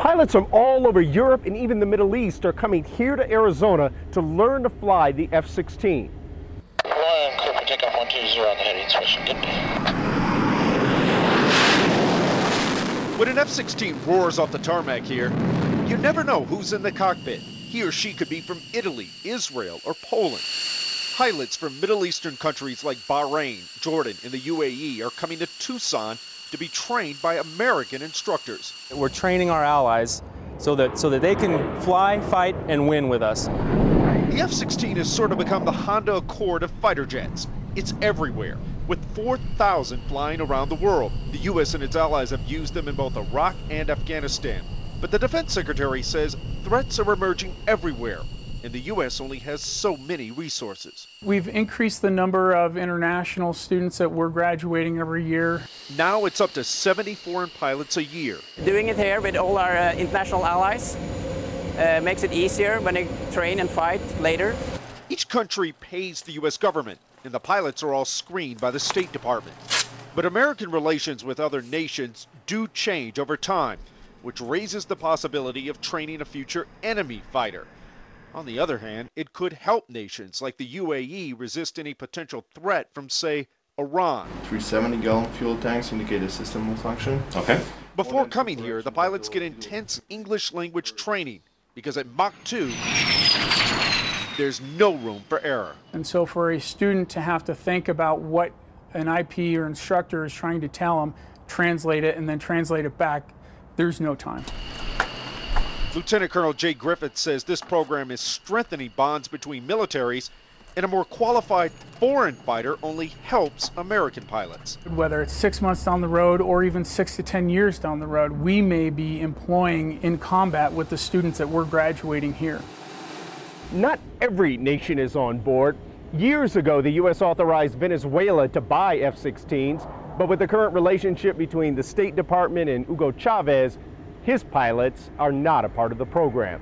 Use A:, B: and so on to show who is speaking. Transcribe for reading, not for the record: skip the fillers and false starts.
A: Pilots from all over Europe and even the Middle East are coming here to Arizona to learn to fly the F-16.
B: Hawaiian clear for takeoff 120 on the heading inspection. Good.
C: When an F-16 roars off the tarmac here, you never know who's in the cockpit. He or she could be from Italy, Israel, or Poland. Pilots from Middle Eastern countries like Bahrain, Jordan, and the UAE are coming to Tucson to be trained by American instructors.
D: We're training our allies so that they can fly, fight, and win with us.
C: The F-16 has sort of become the Honda Accord of fighter jets. It's everywhere, with 4,000 flying around the world. The U.S. and its allies have used them in both Iraq and Afghanistan. But the Defense Secretary says threats are emerging everywhere, and the U.S. only has so many resources.
E: We've increased the number of international students that we're graduating every year.
C: Now it's up to 70 foreign pilots a year.
F: Doing it here with all our international allies makes it easier when they train and fight later.
C: Each country pays the U.S. government, and the pilots are all screened by the State Department. But American relations with other nations do change over time, which raises the possibility of training a future enemy fighter. On the other hand, it could help nations like the UAE resist any potential threat from, say, Iran.
G: 370-gallon fuel tanks indicate a system malfunction.
H: Okay.
C: Before coming here, the pilots get intense English language training because at Mach 2, there's no room for error.
E: And so for a student to have to think about what an IP or instructor is trying to tell them, translate it, and then translate it back, there's no time.
C: Lieutenant Colonel Jay Griffith says this program is strengthening bonds between militaries, and a more qualified foreign fighter only helps American pilots.
E: Whether it's 6 months down the road or even 6 to 10 years down the road, we may be employing in combat with the students that we're graduating here.
A: Not every nation is on board. Years ago, the U.S. authorized Venezuela to buy F-16s, but with the current relationship between the State Department and Hugo Chavez, his pilots are not a part of the program.